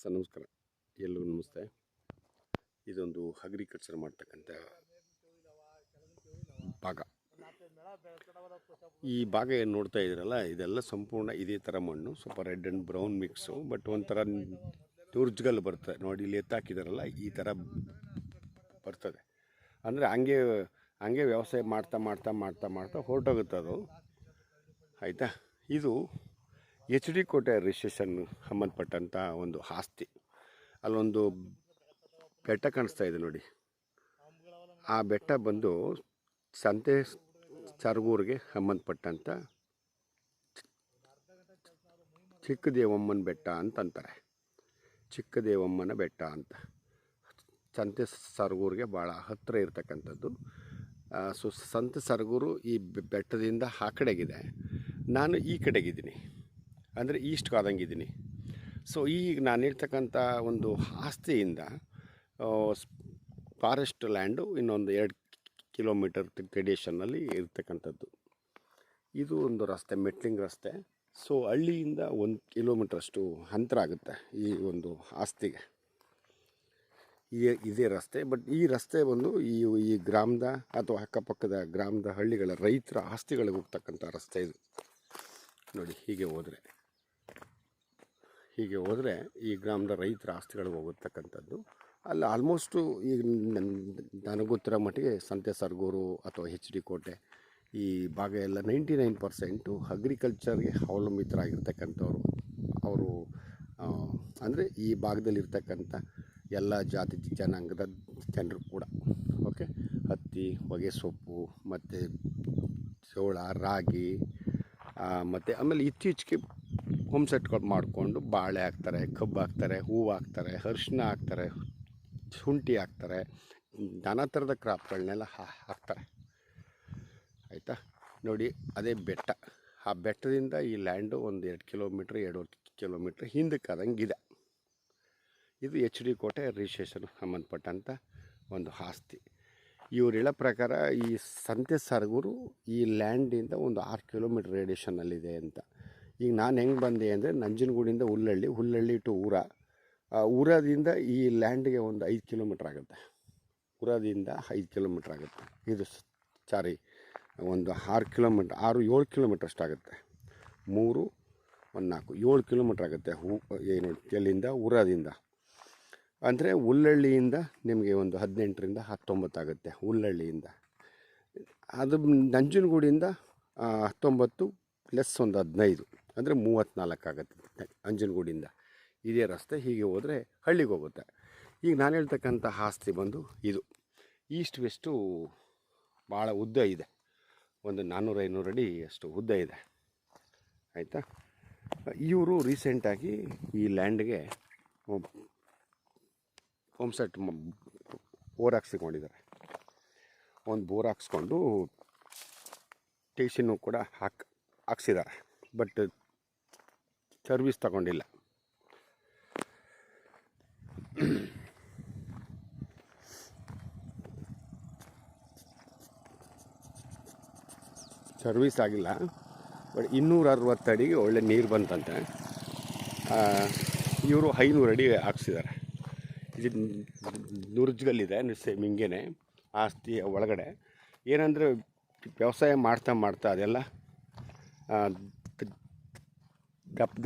Sir ನಮಸ್ಕಾರ, ಎಲ್ಲರಿಗೂ ನಮಸ್ತೆ. ಇದೊಂದು ಅಗ್ರಿಕಲ್ಚರ್ ಮಾಡ್ತಕ್ಕಂಥ ಭಾಗ. ಈ ಭಾಗ ಏನು ನೋಡ್ತಾ ಇದ್ದೀರಲ್ಲ, ಇದೆಲ್ಲ ಸಂಪೂರ್ಣ ಇದೇ ಥರ ಮಣ್ಣು, ಸ್ವಲ್ಪ red and brown mix. But ಒಂಥರ ನುರ್ಜ್ಗಲ್ ಬರ್ತದೆ ನೋಡಿ, ಇಲ್ಲಿ ಎತ್ತಾಕಿದಾರಲ್ಲ ಈ ಥರ ಬರ್ತದೆ. ಅಂದರೆ ಹಂಗೆ ವ್ಯವಸಾಯ ಮಾಡ್ತಾ ಮಾಡ್ತಾ ಮಾಡ್ತಾ ಮಾಡ್ತಾ ಹೊರಟೋಗುತ್ತೆ ಅದು. ಆಯಿತಾ, ಇದು ಎಚ್ ಡಿ ಕೋಟೆ ರಿಜಿಸ್ಟ್ರೇಷನ್ ಸಂಬಂಧಪಟ್ಟಂಥ ಒಂದು ಆಸ್ತಿ. ಅಲ್ಲೊಂದು ಬೆಟ್ಟ ಕಾಣಿಸ್ತಾ ಇದೆ ನೋಡಿ, ಆ ಬೆಟ್ಟ ಬಂದು ಸಂತೆ ಸರಗೂರಿಗೆ ಸಂಬಂಧಪಟ್ಟಂಥ ಚಿಕ್ಕದೇವಮ್ಮನ ಬೆಟ್ಟ ಅಂತಂತಾರೆ. ಚಿಕ್ಕದೇವಮ್ಮನ ಬೆಟ್ಟ ಅಂತ ಸಂತೆ ಸರಗೂರಿಗೆ ಭಾಳ ಹತ್ತಿರ ಇರ್ತಕ್ಕಂಥದ್ದು. ಸೊ ಸಂತೆ ಸರಗೂರು ಈ ಬೆಟ್ಟದಿಂದ ಆ ಕಡೆಗಿದೆ, ನಾನು ಈ ಕಡೆಗಿದ್ದೀನಿ, ಅಂದರೆ ಈಸ್ಟ್ ಕಾದಂಗಿದ್ದೀನಿ. ಸೊ ಈಗ ನಾನು ಹೇಳ್ತಕ್ಕಂಥ ಒಂದು ಆಸ್ತಿಯಿಂದ ಫಾರೆಸ್ಟ್ ಲ್ಯಾಂಡು ಇನ್ನೊಂದು 2 ಕಿಲೋಮೀಟರ್ ರೇಡಿಯೇಷನ್ನಲ್ಲಿ ಇರ್ತಕ್ಕಂಥದ್ದು. ಇದು ಒಂದು ರಸ್ತೆ, ಮೆಟ್ಲಿಂಗ್ ರಸ್ತೆ. ಸೊ ಹಳ್ಳಿಯಿಂದ 1 ಕಿಲೋಮೀಟ್ರಷ್ಟು ಅಂತರ ಆಗುತ್ತೆ ಈ ಒಂದು ಆಸ್ತಿಗೆ. ಇದೇ ರಸ್ತೆ. ಬಟ್ ಈ ರಸ್ತೆ ಬಂದು ಈ ಗ್ರಾಮದ ಅಥವಾ ಅಕ್ಕಪಕ್ಕದ ಗ್ರಾಮದ ಹಳ್ಳಿಗಳ ರೈತರ ಆಸ್ತಿಗಳಿಗೆ ಹೋಗ್ತಕ್ಕಂಥ ರಸ್ತೆ ಇದು ನೋಡಿ. ಹೀಗೆ ಹೋದರೆ ಈ ಗ್ರಾಮದ ರೈತರ ಆಸ್ತಿಗಳಿಗೆ ಹೋಗತಕ್ಕಂಥದ್ದು. ಅಲ್ಲಿ ಆಲ್ಮೋಸ್ಟು ಈಗ ನನಗೆ ಗೊತ್ತಿರೋ ಮಟ್ಟಿಗೆ ಸಂತೆ ಸರಗೂರು ಅಥವಾ ಎಚ್ ಡಿ ಕೋಟೆ ಈ ಭಾಗ ಎಲ್ಲ 99% ಅಗ್ರಿಕಲ್ಚರ್ಗೆ ಅವಲಂಬಿತರಾಗಿರ್ತಕ್ಕಂಥವ್ರು. ಅವರು ಅಂದರೆ ಈ ಭಾಗದಲ್ಲಿರ್ತಕ್ಕಂಥ ಎಲ್ಲ ಜಾತಿ ಜನಾಂಗದ ಜನರು ಕೂಡ. ಓಕೆ, ಹತ್ತಿ, ಹೊಗೆ ಸೊಪ್ಪು ಮತ್ತು ಜೋಳ, ರಾಗಿ, ಮತ್ತು ಆಮೇಲೆ ಇತ್ತೀಚೆಗೆ ಹೋಮ್ ಸೆಟ್ಗಳು ಮಾಡಿಕೊಂಡು ಬಾಳೆ ಹಾಕ್ತಾರೆ, ಕಬ್ಬು ಹಾಕ್ತಾರೆ, ಹೂವು ಹಾಕ್ತಾರೆ, ಅರಿಶಿನ ಹಾಕ್ತಾರೆ, ಶುಂಠಿ ಹಾಕ್ತಾರೆ, ನಾನಾ ಥರದ ಕ್ರಾಪ್ಗಳನ್ನೆಲ್ಲ ಹಾಕ್ತಾರೆ. ಆಯಿತಾ ನೋಡಿ, ಅದೇ ಬೆಟ್ಟ. ಆ ಬೆಟ್ಟದಿಂದ ಈ ಲ್ಯಾಂಡು ಒಂದು 2 ಕಿಲೋಮೀಟ್ರ್ 2.5 ಕಿಲೋಮೀಟ್ರ್ ಹಿಂದಕ್ಕಾದಂಗಿದೆ. ಇದು ಎಚ್ ಡಿ ಕೋಟೆ ರಿಜಿಸ್ಟ್ರೇಷನ್ ಸಂಬಂಧಪಟ್ಟಂಥ ಒಂದು ಆಸ್ತಿ. ಇವ್ರು ಹೇಳೋ ಪ್ರಕಾರ ಈ ಸಂತೆ ಸರಗೂರು ಈ ಲ್ಯಾಂಡಿಂದ ಒಂದು 6 ಕಿಲೋಮೀಟ್ರ್ ರೇಡಿಯೇಷನ್ನಲ್ಲಿದೆ ಅಂತ. ಈಗ ನಾನು ಹೆಂಗೆ ಬಂದೆ ಅಂದರೆ, ನಂಜನಗೂಡಿಂದ ಹುಲ್ಲಳ್ಳಿ ಟು ಊರದಿಂದ ಈ ಲ್ಯಾಂಡ್ಗೆ ಒಂದು 5 ಕಿಲೋಮೀಟ್ರ್ ಆಗುತ್ತೆ. ಊರದಿಂದ 5 ಕಿಲೋಮೀಟ್ರ್ ಆಗುತ್ತೆ. ಇದು ಒಂದು 6-7 ಕಿಲೋಮೀಟ್ರ್ ಅಷ್ಟಾಗುತ್ತೆ. 3, 4, 7 ಕಿಲೋಮೀಟ್ರ್ ಆಗುತ್ತೆ. ಏನು ಎಲ್ಲಿಂದ? ಊರದಿಂದ. ಅಂದರೆ ಹುಲ್ಲಳ್ಳಿಯಿಂದ ನಿಮಗೆ ಒಂದು 18ರಿಂದ 19 ಆಗುತ್ತೆ. ಹುಲ್ಲಳ್ಳಿಯಿಂದ ಅದು ನಂಜನಗೂಡಿಂದ 19 ಪ್ಲಸ್ ಒಂದು 15 ಅಂದರೆ 34 ಆಗುತ್ತೆ ನಂಜನಗೂಡಿಂದ. ಇದೇ ರಸ್ತೆ. ಹೀಗೆ ಹೋದರೆ ಹಳ್ಳಿಗೆ ಹೋಗುತ್ತೆ. ಈಗ ನಾನು ಹೇಳ್ತಕ್ಕಂಥ ಆಸ್ತಿ ಬಂದು ಇದು ಈಸ್ಟ್ ವೆಸ್ಟು ಭಾಳ ಉದ್ದ ಇದೆ. ಒಂದು 400-500 ಅಡಿ ಅಷ್ಟು ಉದ್ದ ಇದೆ. ಆಯಿತಾ, ಇವರು ರೀಸೆಂಟಾಗಿ ಈ ಲ್ಯಾಂಡ್ಗೆ ಹೋಮ್ ಸೆಟ್ ಬೋರ್ ಹಾಕ್ಸಿಕೊಂಡಿದ್ದಾರೆ. ಒಂದು ಬೋರ್ ಹಾಕ್ಸ್ಕೊಂಡು ಟೇಷನ್ನು ಕೂಡ ಹಾಕ್ಸಿದ್ದಾರೆ. ಬಟ್ ಸರ್ವಿಸ್ ತಗೊಂಡಿಲ್ಲ. ಸರ್ವಿಸ್ ಆಗಿಲ್ಲ. ಬಟ್ 260 ಅಡಿಗೆ ಒಳ್ಳೆ ನೀರು ಬಂತಂತೆ. ಇವರು 500 ಅಡಿ ಹಾಕ್ಸಿದ್ದಾರೆ. ಇದು ನುರ್ಜ್ಗಲ್ಲಿದೆ, ಸೇಮ್ ಹಿಂಗೇ ಆಸ್ತಿ ಒಳಗಡೆ. ಏನಂದರೆ ವ್ಯವಸಾಯ ಮಾಡ್ತಾ ಅದೆಲ್ಲ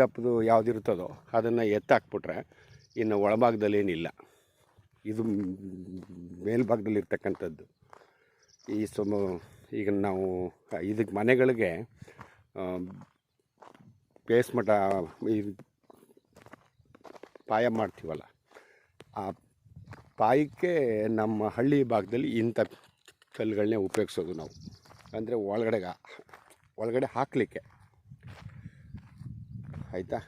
ದಪ್ಪದು ಯಾವುದಿರ್ತದೋ ಅದನ್ನು ಎತ್ತಾಕ್ಬಿಟ್ರೆ ಇನ್ನು ಒಳಭಾಗದಲ್ಲಿ ಏನಿಲ್ಲ. ಇದು ಮೇಲ್ಭಾಗದಲ್ಲಿ ಇರ್ತಕ್ಕಂಥದ್ದು. ಈಗ ನಾವು ಇದಕ್ಕೆ ಮನೆಗಳಿಗೆ ಬೇಸ್ಮಠ ಪಾಯ ಮಾಡ್ತೀವಲ್ಲ, ಆ ಪಾಯಕ್ಕೆ ನಮ್ಮ ಹಳ್ಳಿ ಭಾಗದಲ್ಲಿ ಇಂಥ ಕಲ್ಲುಗಳನ್ನೇ ಉಪಯೋಗಿಸೋದು ನಾವು. ಅಂದರೆ ಒಳಗಡೆ ಹಾಕಲಿಕ್ಕೆ. ಆಯಿತಾ,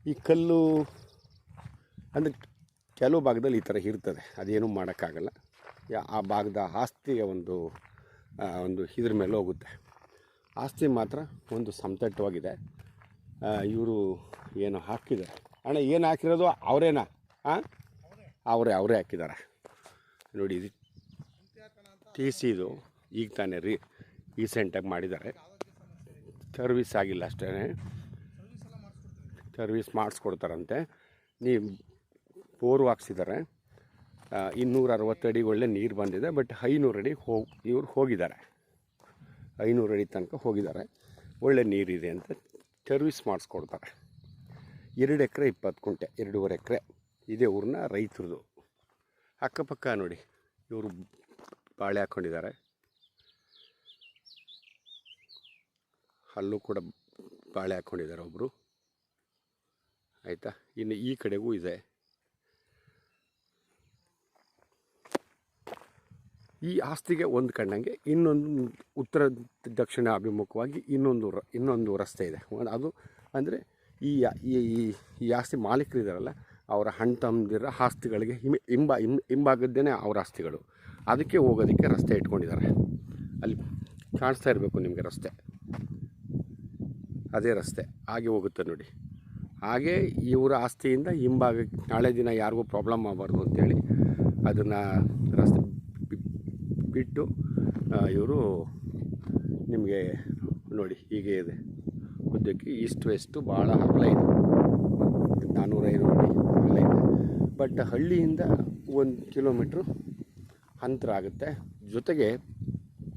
ಈ ಕಲ್ಲು ಅಂದರೆ ಕೆಲವು ಭಾಗದಲ್ಲಿ ಈ ಥರ ಇರ್ತದೆ, ಅದೇನೂ ಮಾಡೋಕ್ಕಾಗಲ್ಲ. ಆ ಭಾಗದ ಆಸ್ತಿಗೆ ಒಂದು ಇದ್ರ ಮೇಲೆ ಹೋಗುತ್ತೆ. ಆಸ್ತಿ ಮಾತ್ರ ಒಂದು ಸಮತಟ್ಟವಾಗಿದೆ. ಇವರು ಏನು ಹಾಕಿದ್ದಾರೆ ಅಣ್ಣ, ಏನು ಹಾಕಿರೋದು ಅವರೇನಾ? ಅವರೇ ಹಾಕಿದ್ದಾರೆ ನೋಡಿ. ಇದು TC ಈಗ ತಾನೇ ರೀಸೆಂಟಾಗಿ ಮಾಡಿದ್ದಾರೆ. ಸರ್ವಿಸ್ ಆಗಿಲ್ಲ ಅಷ್ಟೇ, ಸರ್ವಿಸ್ ಮಾಡಿಸ್ಕೊಡ್ತಾರಂತೆ. ನೀವು ಬೋರು ಹಾಕ್ಸಿದ್ದಾರೆ. 260 ಅಡಿ ಒಳ್ಳೆ ನೀರು ಬಂದಿದೆ. ಬಟ್ 500 ಅಡಿ ಇವ್ರು ಹೋಗಿದ್ದಾರೆ, 500 ಅಡಿ ತನಕ ಹೋಗಿದ್ದಾರೆ. ಒಳ್ಳೆ ನೀರಿದೆ ಅಂತ ಸರ್ವಿಸ್ ಮಾಡಿಸ್ಕೊಡ್ತಾರೆ. 2 ಎಕರೆ 20 ಕುಂಟೆ, 2.5 ಎಕರೆ ಇದೇ ಊರಿನ ರೈತರದು. ಅಕ್ಕಪಕ್ಕ ನೋಡಿ, ಇವರು ಬಾಳೆ ಹಾಕ್ಕೊಂಡಿದ್ದಾರೆ, ಅಲ್ಲೂ ಕೂಡ ಬಾಳೆ ಹಾಕ್ಕೊಂಡಿದ್ದಾರೆ ಒಬ್ಬರು. ಆಯಿತಾ, ಇನ್ನು ಈ ಕಡೆಗೂ ಇದೆ. ಈ ಆಸ್ತಿಗೆ ಒಂದು ಕಣ್ಣಂಗೆ ಇನ್ನೊಂದು ಉತ್ತರ ದಕ್ಷಿಣ ಅಭಿಮುಖವಾಗಿ ಇನ್ನೊಂದು ರಸ್ತೆ ಇದೆ. ಅದು ಅಂದರೆ ಈ ಆಸ್ತಿ ಮಾಲೀಕರಿದ್ದಾರಲ್ಲ, ಅವರ ಹಣ್ಣು ತಮ್ಮದಿರ ಆಸ್ತಿಗಳಿಗೆ ಹಿಂಭಾಗದ್ದೇನೆ ಅವರ ಆಸ್ತಿಗಳು. ಅದಕ್ಕೆ ಹೋಗೋದಕ್ಕೆ ರಸ್ತೆ ಇಟ್ಕೊಂಡಿದ್ದಾರೆ. ಅಲ್ಲಿ ಕಾಣಿಸ್ತಾ ಇರಬೇಕು ನಿಮಗೆ ರಸ್ತೆ, ಅದೇ ರಸ್ತೆ ಹಾಗೆ ಹೋಗುತ್ತೆ ನೋಡಿ. ಹಾಗೆ ಇವರ ಆಸ್ತಿಯಿಂದ ಹಿಂಭಾಗಕ್ಕೆ ನಾಳೆ ದಿನ ಯಾರಿಗೂ ಪ್ರಾಬ್ಲಮ್ ಆಗಬಾರ್ದು ಅಂತೇಳಿ ಅದನ್ನು ರಸ್ತೆ ಬಿಟ್ಟು ಇವರು ನಿಮಗೆ ನೋಡಿ ಹೀಗೆ ಇದೆ. ಉದ್ದಕ್ಕೆ ಈಸ್ಟ್ ವೆಸ್ಟು ಭಾಳ ಅಗಲ ಇದೆ, 400-500 ಅಡಿ ಅಗಲ ಇದೆ. ಬಟ್ ಹಳ್ಳಿಯಿಂದ 1 ಕಿಲೋಮೀಟ್ರು ಅಂತರ ಆಗುತ್ತೆ. ಜೊತೆಗೆ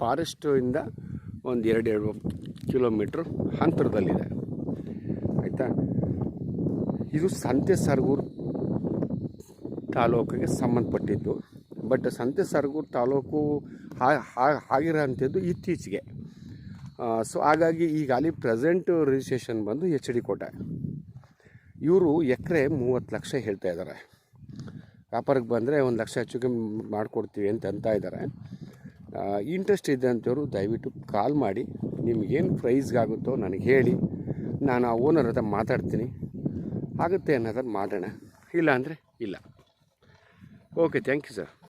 ಫಾರೆಸ್ಟಿಂದ ಒಂದು 2 ಕಿಲೋಮೀಟ್ರ್ ಅಂತರದಲ್ಲಿದೆ. ಆಯಿತಾ, ಇದು ಸಂತೆ ಸರಗೂರು ತಾಲೂಕಿಗೆ ಸಂಬಂಧಪಟ್ಟಿದ್ದು. ಬಟ್ ಸಂತೆ ಸರಗೂರು ತಾಲೂಕು ಆಗಿರೋ ಅಂಥದ್ದು ಇತ್ತೀಚೆಗೆ. ಸೊ ಹಾಗಾಗಿ ಈಗ ಅಲ್ಲಿ ಪ್ರೆಸೆಂಟ್ ರಿಜಿಸ್ಟ್ರೇಷನ್ ಬಂದು HD ಕೋಟೆ. ಇವರು ಎಕರೆ 30 ಲಕ್ಷ ಹೇಳ್ತಾ ಇದ್ದಾರೆ. ವ್ಯಾಪಾರಕ್ಕೆ ಬಂದರೆ 1 ಲಕ್ಷ ಹೆಚ್ಚಿಗೆ ಮಾಡಿಕೊಡ್ತೀವಿ ಅಂತ ಇದ್ದಾರೆ. ಇಂಟ್ರೆಸ್ಟ್ ಇದೆ ಅಂತವರು ದಯವಿಟ್ಟು ಕಾಲ್ ಮಾಡಿ, ನಿಮಗೇನು ಪ್ರೈಸ್ಗಾಗುತ್ತೋ ನನಗೆ ಹೇಳಿ, ನಾನು ಆ ಓನರ್ ಹತ್ರ ಮಾತಾಡ್ತೀನಿ. ಆಗುತ್ತೆ ಅನ್ನೋದನ್ನು ಮಾಡೋಣ, ಇಲ್ಲ ಅಂದರೆ ಇಲ್ಲ. Okay, thank you sir.